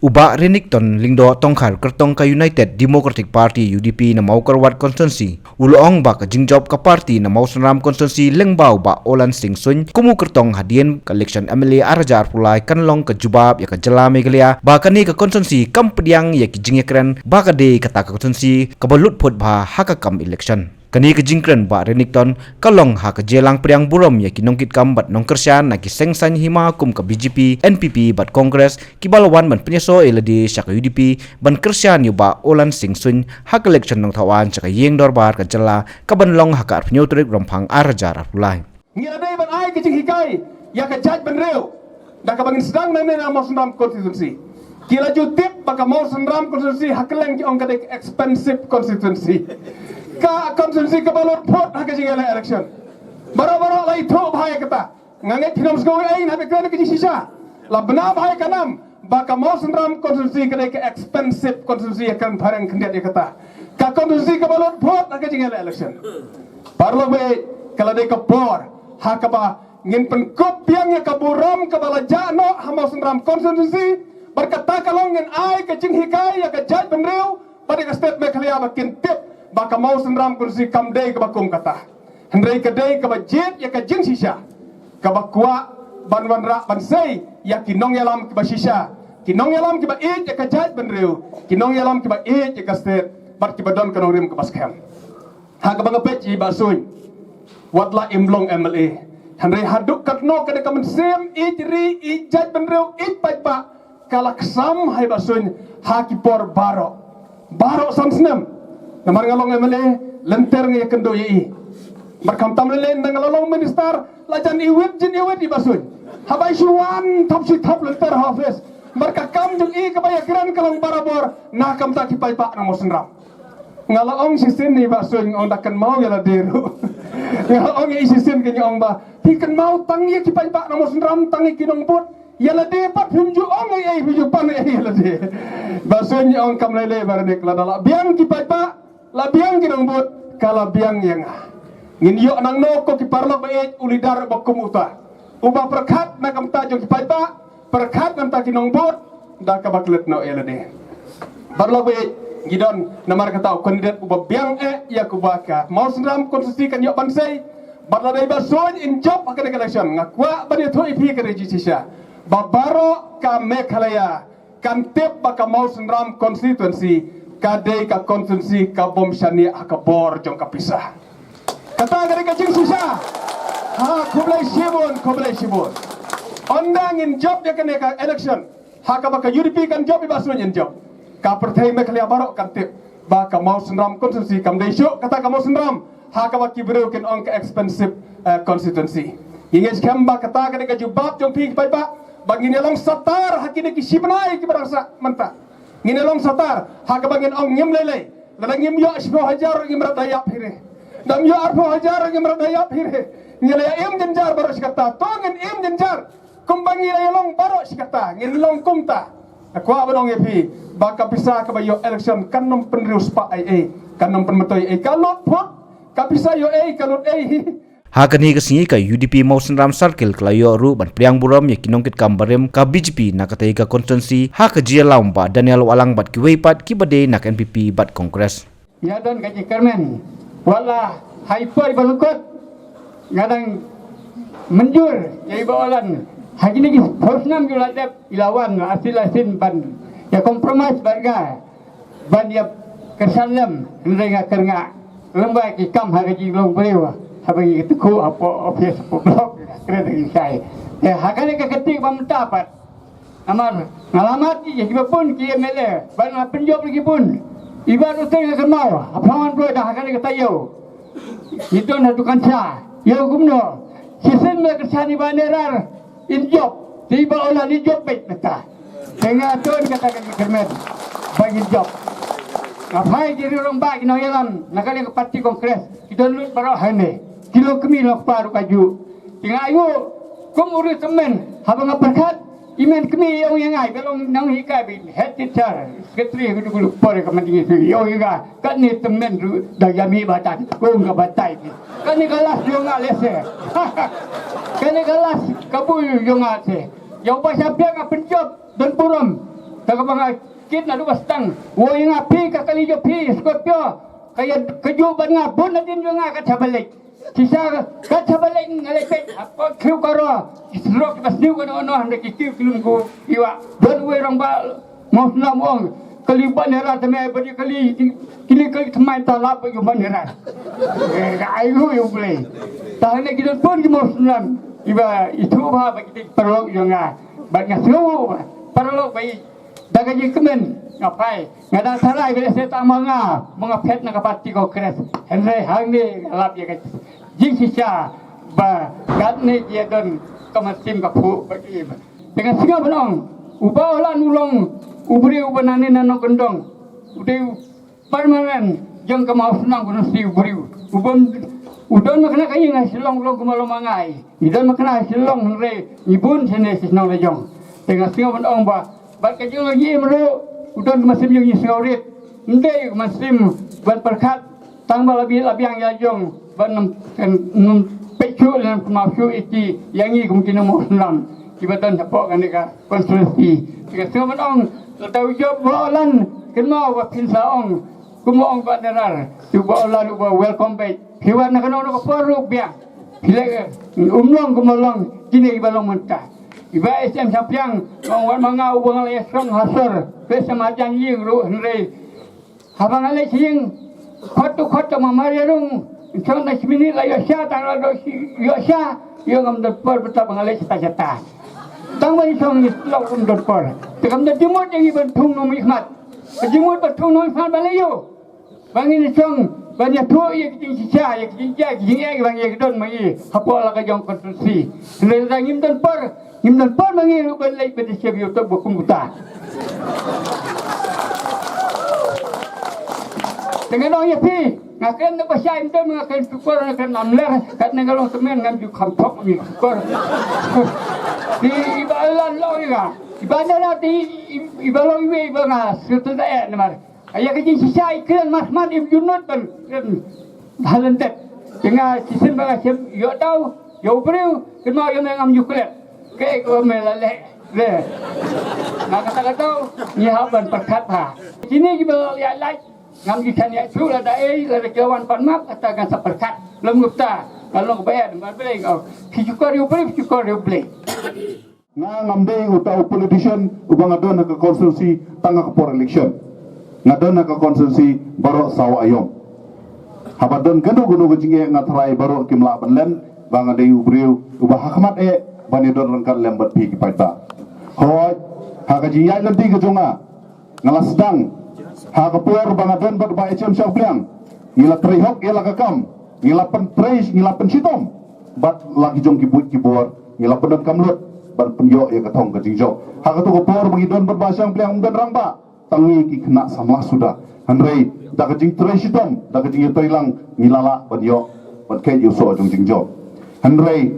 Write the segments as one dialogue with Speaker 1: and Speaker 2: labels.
Speaker 1: Uba Renington lingdo tongkhar kertong ka United Democratic Party UDP na mau kerwat constituency. Ulong ba ka jingjob ka party na mau senram constituency lengbau ba Olan Sing Sun kumu kertong hadien ka election MLA Arajar pulai kanlong ka jubab ya ka jela megalia ba kani ka constituency kampediang ya ki jingekren ba ka de kata ka constituency ka balut phot ba hakakam election. Kani ke jingkren ba Renington kalong ha ke jelang priang burom ya ki nongkit kambat nongkersian na ki sengsan hima kum ke BJP NPP bat Kongres ki balawan ban penyeso eladi syak UDP ban kersian yu ba Olan Sing Sun ha ke election nong tawan caka yeng dorbar ke jela ka ban long ha ka penyotrik rompang Arajar pulai.
Speaker 2: Ngira dai ban ai ke jing hikai ya ke jaj ban reu da ka bangin sedang nang na mau senram constituency. Kila jutip baka mau senram constituency hakeleng ki ong ka expensive constituency. Ka constituency ka balot pot ha ka jing election. Baro-baro lai tho bhai kata. Ngange thinom sko ai na be kra ke sisa. La bna bhai kanam baka mau senram constituency ka expensive constituency kan pharang khndiat kata. Ka constituency ka balot pot ha ka jing election. Parlo be kala de ka por ha ka ba ngin pen kop piang ya ka buram ka bala jano ha mau senram constituency berkata kalong ngin ai ka jing hikai ya ka jaj benreu pada ka state me khalia ba kin tip baka mau senram kursi kamdei ke bakum kata hendrei kedai ke bajit ya ke jing sisa ke bakwa ban ra ban sei ya kinong yalam ke basisa kinong yalam ke ba it ya ke jaj benreu kinong yalam ke ba it ya ke state bar ke badon kanong rim ke baskem ha ke bangapet ji basuin watla imlong MLA hendrei haduk katno ke de kamen sem it ri it jaj benreu it pa kalak sam hai basuin ha ki por baro samsnem namar ngalong MLA lenter ngi kendo yi markam tam len ngalong minister lajan iwit jin iwit di basuin habai suwan top si top lenter office marka kam jung i kabaya kran kalong barabor na kam ta ki pai pa na mosenram ngalong sisin ni basuin ong dakan mau ya la deru ngalong i sisin ke ong ba ti kan mau tang ye ki pai pa na mosenram tang ki nong bot ya la de pat phumju ong ai phumju pan ai ya la de basuin ong kam lele barnek la dala biang ki pai pa labiang kinang bot kalabiang yang ngin yo nang no ko ki parlo ba e ulidar ba kumuta uba perkhat na kam ta jong ki pai pa perkhat nam ta kinong bot da ka baklet no elade parlo ba gidon namar kata kandidat uba biang ya ku baka mau senram konstitusi kan yo bansai barla dai ba soin in job akan election ngakwa ba dia thoi phi ka registration babaro ka mekhalaya kan tep ba ka mau senram constituency kadai ka konstitusi ka bom shani ka bor jong ka pisah kata gari ka jing susah ha kublai shibun ondang in job dia kene ka election ha ka baka UDP kan job ibasun in job ka perthai me khalia barok kan tip ba ka mau senram konstitusi kam dai syuk kata ka mau senram ha ka baki bro ken on ka expensive constituency inges kamba kata gari ka jubab jong pi pai ba bangin long satar hakine ki sibnai ki barangsa manta nginelong satar hakabangin ong nyem lele ladang nyem yo 10,000 ngimrat dayap hire dam yo 10,000 ngimrat dayap hire ngile em jenjar baro sikata tongen em jenjar kumbangi long baro sikata ngilong kumta aku abang epi baka bisa kabayo election kanom penrius pa ai kanom penmetoy ai kalot pot kapisa yo ai kalot ai
Speaker 1: ha kani kesingi ka UDP mau senram circle klayo ru ban priang buram ya kinongkit kambarem ka BJP na katai ka constituency ha ka jia laum ba Daniel Walang bat ki weipat ki bade nak NPP bat Kongres
Speaker 3: ya don gaji kermen wala hyper balukot ngadang menjur ya ibawalan haji ni hosnam ju ladap ilawan asil ban ya kompromis barga ban ya kersalam ndenga kernga lembai ki kam haji long brewa habang itu ko apa office blog kena dengan saya hakane ka ketik bam dapat amar ngalamat ya pun ki MLA ban penjob lagi pun ibar uteng ke mau apaman bro dah hakane ka tayo itu na tukan sa yo gumno sisen me kersani banerar in job tiba olah di job pet meta tengah ton kata ka kermet bagi job ngapai jadi orang bagi no yalam nakali ka parti Kongres kita lut baro hane kilo kami lok paru kaju tinggal ayu kum urus temen habang berkat imen kami yang ai belong nang hikai bi head teacher sekretari gudu por ka mandi yo nga kan ni temen dayami batat ko nga batai kan ni kelas yo nga lese kan ni kelas kabu yo nga se yo ba siapa nga penjob dan puram Taka mga kit na duwastang. Woy nga pi, kakalijo pi, Scorpio. Kaya kajuban nga, bun na din yung nga katsabalik. Sisa katsabalik nga lepit. Ako kiw karo. Isrok, mas niyo ka na ano, nakikiw kilong ko. Iwa, doon uwirang ba, maus na mo ang kaliban nila, tamay ba di kili tamay talap yung banira. Ayo yung play. Tahan na gidan pun di maus na. Iba, itu ba, bagiti parlok yung nga. Ba't nga suwo, parlok ba dagan yung kemen. Ngapai, ngadang sarai bila saya tak mga pet na kapati ko kres. Henry hang ni lap ya kat. Jing sisa ba gat ni dia don kamasim ka pu bagi. Dengan singa benong, ubah lan ulong ubri ubanane nano kendong. Udai permanen yang kemau senang guna si ubri. Udon makna kayi ngai silong long kumalo mangai. Idon makna silong Henry ibun sene sisnong lejong. Dengan singa benong ba bat kajung lagi meru udon masim yung isngaurit. Hindi masim ban perkat tambah lebih yang yajong ban num pecu dan pemafsu iti yangi kumkina mo senam. Kibatan sapok kan deka konstruksi. Jika semua orang tahu job bolan kenal wa pinsaong kumoong banderar. Tuba olan uba welcome back. Hiwan nak kena ko poru biang. Hile umlong kumolong kini ibalong mentah. Iba SM Sapiang ngawat mangau bang le song hasar ke samajan ying ru henry habang ale sing khot mamarung chon na simini la yasha tang la do yasha yo ngam dot por beta bang ale cita tang bani song lok um dot por tekam da dimot yang iban thung no mikmat dimot batung no fan balayo bangin song banyak tu ye king sisa ye king ye bang ye don mai hapo la ka jong konstruksi le dangim don por Himdan pun mengiru belai pada siap YouTube bukum buta. Dengan orang yapi, ngakan nak pasal itu mengakan syukur ngakan namler, kat nengalong temen ngam ju kampok ni syukur. Di ibalan lo juga, ibalan nanti ibalong iwe ibanga serta daya namar. Ayah kerja sisa iklan mas ibjunut pun talented. Dengan sistem bangga siap yo tahu, yo beriu, kena yo mengam juklet. Kek ko melale le na kata ni haban perkat ha sini kita lihat like ngam gikan ya su la dai la kawan pan map kata kan seperkat lem gupta kalau bayar man beli kau syukur you beli
Speaker 4: na ngamde utau politician ubang adon ke konstitusi tangga ke election ngadon ke konstitusi baru sawa ayom habadon ganu gejinge ngatrai baru kimla banlen bang ade ubriu ubah hakmat bani don rangkat lembat pi kipaita hoi ha kaji yai lenti ke jonga ngalas sedang ha kapur bangadon bat ba ecem syaupliang ngila trihok ela kakam ngila pentreis ngila pensitom bat lagi jong kibut kibor ngila pendon kamlut bat penyo ya katong ke jingjo ha katu kapur bangidon bat ba syaupliang dan rangba tangi ki kena samlah sudah handrei da ke jing treisitom da ke jing trilang ngilala banyo bat kai yuso jong jingjo handrei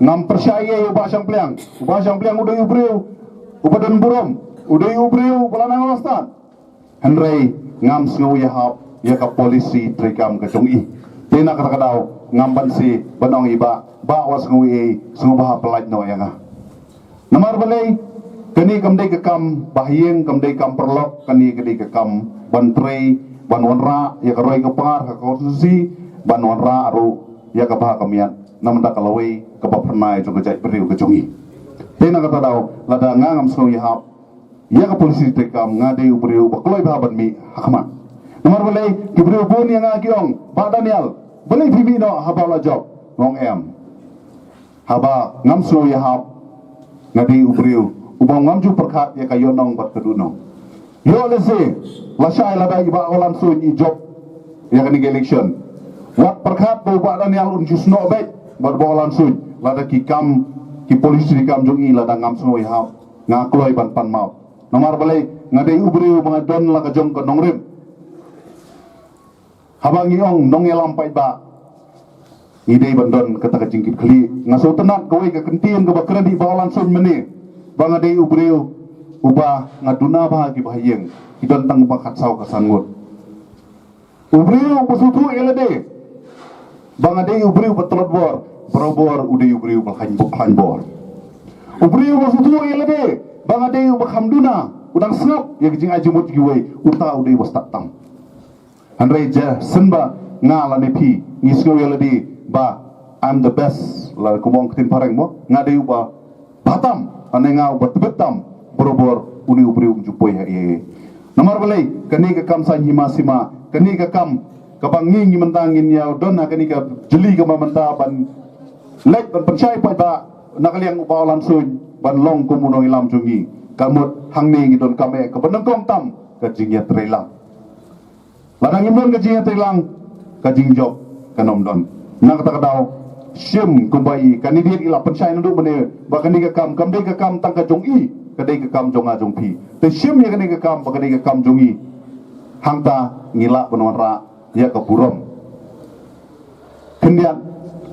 Speaker 4: ngam percaya ubah syampliang udah ubriu ubadan burom udah ubriu belanang lastan henry ngam sngau yahap ya ka polisi trikam ke jongi tena kata kadau ngam bansi banong iba ba was ngui sngau bah pelaj no yanga namar balai kani kamdai ke kam bahyeng kamdai kam perlok kani ke kam bantrei banwanra ya ka roi ke pengar ka konstitusi banwanra aru ya ka bah kamian namda kalawai kapapernai jong kejai beriu kejongi tena kata dau lada ngam sngau yahap ya ka polisi tekam ngade beriu bakloi bahaban mi hakmat nomor balai beriu pun yang ngakiong ba Daniel balai bibi no haba la job ngong em haba ngam sngau yahap ngade beriu ubang ngam ju perkat ya kayo nong bat keduno yo lese lasai lada iba olam sun i job ya kan election wat perkat ba Daniel unjus no bet berbolan suj lada kikam ki polisi dikam jongi lada ngam sngoi hap ngakloi ban pan mau nomor balai ngadei ubriu mengadon la kajong ke nongrim habang iong nongelam pai ba idei bandon kata kajingkip kli ngaso tenat kowe ke kentien ke bakran di bawalan suj meni bangadei ubriu ubah ngaduna bahagi bahayeng idon tang bakat sau kasangut ubriu pesutu elade bangadei ubriu betelot bor berobor udah ubriu belhan bor ubriu pesutu elade bangadei bakhamduna udang sengap ya kijing ajimut giwe uta udai was tam Andre ja senba ngala nepi ngisngo yaladi ba I'm the best la kumong tin pareng mo ngade ba batam anenga ba betam borobor uni ubri jupoi ha ye nomor balai kani ka kam sa hima sima kani ka kam kabangi ngi mentangin ya dona kani ka jeli ka mamanta ban lek ban penchai pa ba nakaliang upawalan sun ban long kumuno ilam jungi kamut hangni ngi don kame ka benengkong tam ka jingya trelang ladang imon ka jingya trelang ka jingjok kanom don nang kata kadau sim kumbai kandidat ila penchai ndu bene ba kani ka kam dei ka kam tang ka jong i ka dei ka kam jong a jong pi te sim ya kani ka kam ba kani ka kam jong i hangta ngila penwara ya ka purom kendian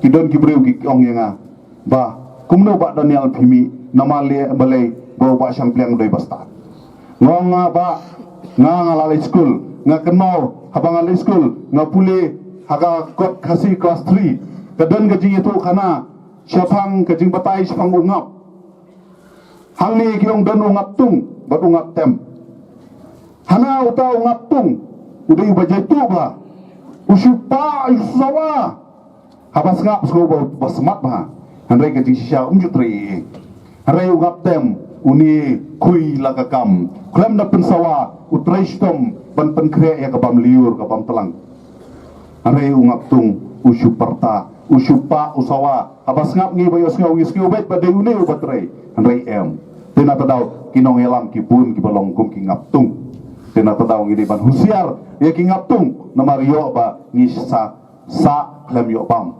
Speaker 4: kidon kibreu ki ong yanga ba kumno ba Daniel Pimi namale balai bo ba sang pliang doi basta ngonga ba nga lalai school nga kenal habang lalai school nga pule haga kot khasi class 3 kadon gajing itu kana syapang gajing batai syapang ungap hangni kiong don ungap tung bat ungap tem hana uta ungap tung udai bajai tu ba usupa isawa habas ngap sko ba semat ba handai gajing sisya jutri handai ungap tem uni kui lakakam klem na pensawa utraistom ban penkre ya kabam liur kabam telang handai ungap tung usuparta usupa usawa habas ngap ngi bayos ngaw bet ba deune ubatre handai em tena tadau kinong elam kipun kibalong kum ki ngap tung tena tadau ngi ban husiar ya ki ngap tung namario ba ngi sa klem yo pam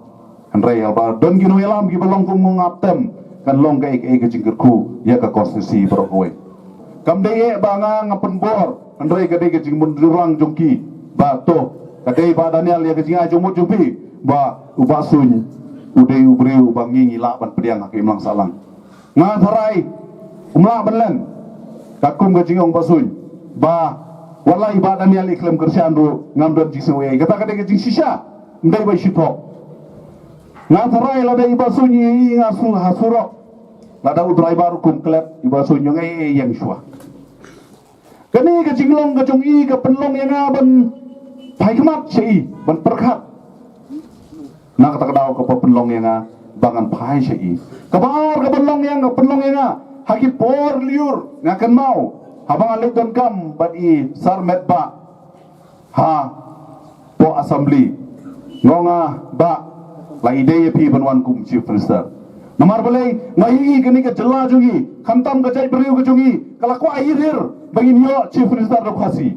Speaker 4: handai alba don kinong elam kibalong kum ngap tem kan long ka ek jingkerku ya ka konstitusi berokoi kam dei ba nga ngapen bor handai ka dei ka jing mundurang jongki ba to ka dei ba Daniel ya ka jing ajomut jumpi ba ubasun udai ubreu bangi ngila ban pediang hakim lang salang nga tharai umla banlen takum ka jingong basun ba wallahi ba Daniel iklam kersiandu ngamdon jiswe kata ka jing sisha ndai ba shito nga tharai la dai basun yi ngasu hasuro la da udrai baru kum klep ibasun yung yang shwa kani ka jinglong ka jong i ka penlong yang ban pai kmat sei ban perkhat nak kata kadau ke penlong yang bangan pai sei kabar ke penlong yang haki por liur ngakan mau habang alik don kam bat i sarmet ba ha po assembly ngonga ba la ide pi banwan kum chief minister namar balai ngai kini ke jela jungi khantam ke jai beriu ke jungi kala ko air bangin yo chief minister ro khasi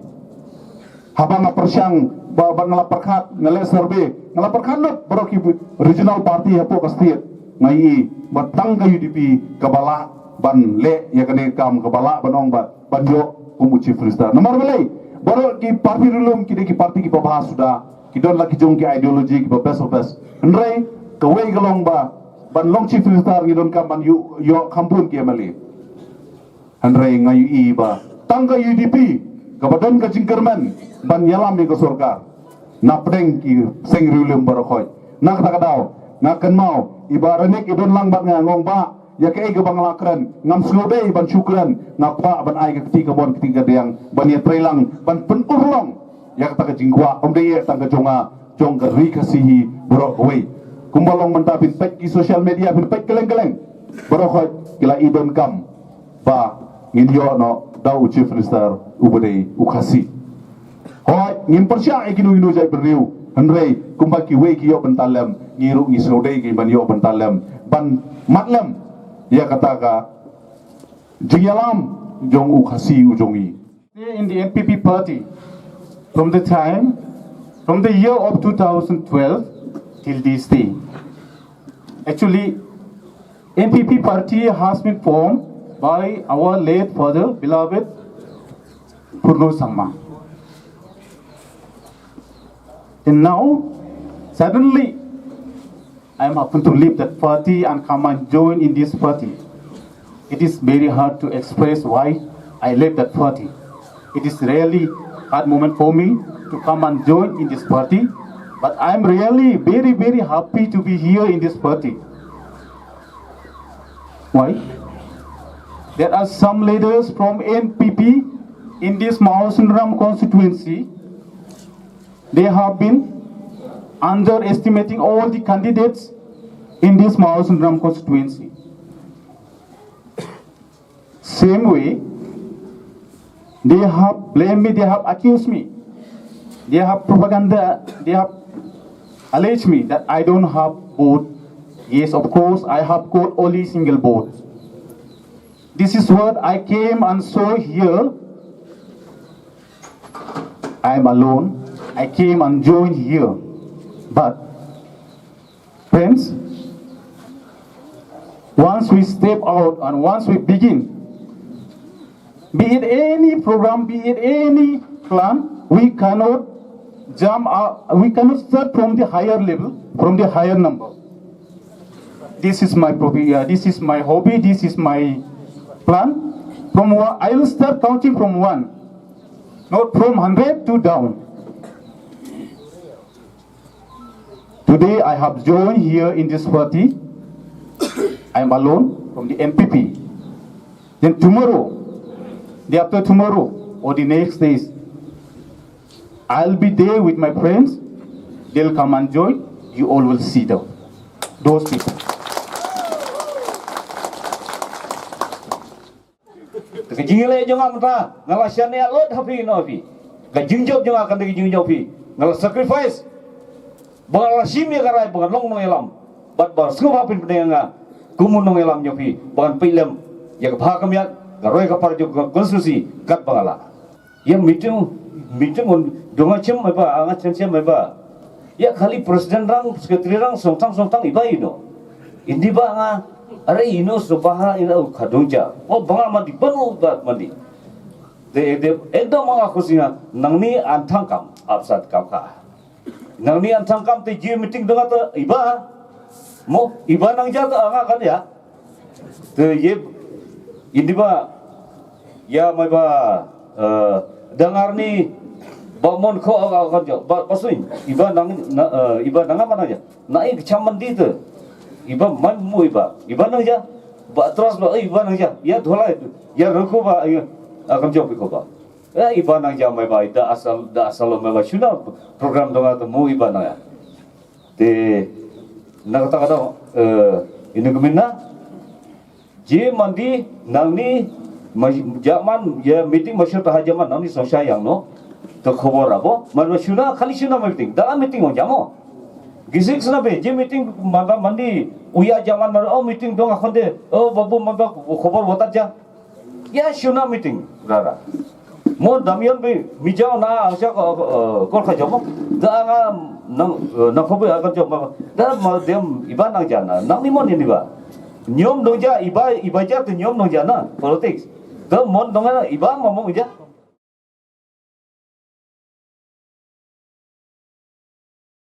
Speaker 4: habang persyang ba ngalaperkat ngale survey ngalaperkat lo baroki regional party hapo ka state ngai batang ka UDP kabala ban le ya kene kam kabala banong ba banjo kumu chief minister namar balai baro ki party rulum ki party ki pabahas sudah kidon lagi jong ki ideology ki best of best ndrei kawai galong ba ban long chief minister ngidon kam ban yo kampun ki amali ndrei ngayu i ba tangga UDP kabadan ka jingkerman ban yalam ni ke surga napdeng ki seng rulum barokoy nak takadau ngaken mau ibaranik idon lang bat ngong ba ya ke bang lakren ngam slode ban syukran ngapa ban ai ke bon ketiga deang ban ya trelang ban penurlong ya kata ke jingkwa omde tangga jonga jong geri kasihi barokoy kumbalong mentapin pek ki social media pin pek keleng-keleng barokoy kila idon kam ba nginyo no dau chief minister ubade ukasi hoy ngim persya ikinu jai beriu handrei kumbaki we ki yo bentalem ngiru ngisodei ki ban yo bentalem ban matlem ya kataka jingyalam jong ukasi ujongi
Speaker 2: in the NPP party from the year of 2012 till this day. Actually, NPP party has been formed by our late father, beloved Purno Sangma. And now, suddenly, I am happen to leave that party and come and join in this party. It is very hard to express why I left that party. It is really hard moment for me to come and join in this party. But I am really very, very happy to be here in this party. Why?
Speaker 4: there are some leaders from NPP in this Mahasundram constituency. They have been underestimating all the candidates in this Mahasundram constituency. Same way, they have blamed me, they have accused me, they have propaganda, they have alleged me that I don't have vote. Yes, of course, I have got only single vote. This is what I came and saw here. I am alone. I came and joined here. But, friends, once we step out and once we begin, be it any program, be it any plan, we cannot jump out, we cannot start from the higher level, from the higher number. This is my this is my hobby, this is my plan. From one, I will start counting from 1, not from 100 to down. Today I have joined here in this party. I am alone from the MPP. Then tomorrow, day after tomorrow, or the next days, I'll be there with my friends. They'll come and join. You all will see them. Those people.
Speaker 5: Kejingile jangan mata ngala syane alot hafi nofi. Kejingjob jangan akan kejingjob fi. Ngala sacrifice. Bangala simya karai bangan long no elam. Bat bar sku hapin pendenga. Kumun no elam nyofi. Bangan pilem ya bhagam ya garoi ka parjo konstitusi kat bangala. Ya meeting on donga chem apa anga chem apa. Ya kali presiden rang sekretari rang sontang iba ino. Indi ba nga are ino subaha ina khadungja o bangal mandi banu bat mandi de ekdom mga kusinga nangni antang kam apsat kam ka nangni antang kam te ji meeting denga to iba mo iba nang ja to anga kan ya te ye indiba ya mai ba dengar ni bamon ko kan jo pasuin iba nang apa nang ja na ik chamandi te iba man mu iba nang ja ba terus ba iba nang ja ya thola ya roko ba akan job ko ba iba nang ja mai ba da asal mai ba shuna program donga to mu iba nang ya te na kata ini keminna je mandi nang ni jaman ya meeting masyur tahajaman nang ni sosya yang no to khobor abo man shuna khali shuna meeting dalam meeting on jamo gisik sana be je meeting maba mandi uya zaman mar meeting dong akhonde babu maba khobor botat ja ya shuna meeting rara mo damian be mijao na asya kol kha jamo da nga na khobe akan jamo da ma dem iba nang jana nang ni mon ni ba nyom dong ja iba ja to nyom dong jana politics da mon dong iba ngomong ja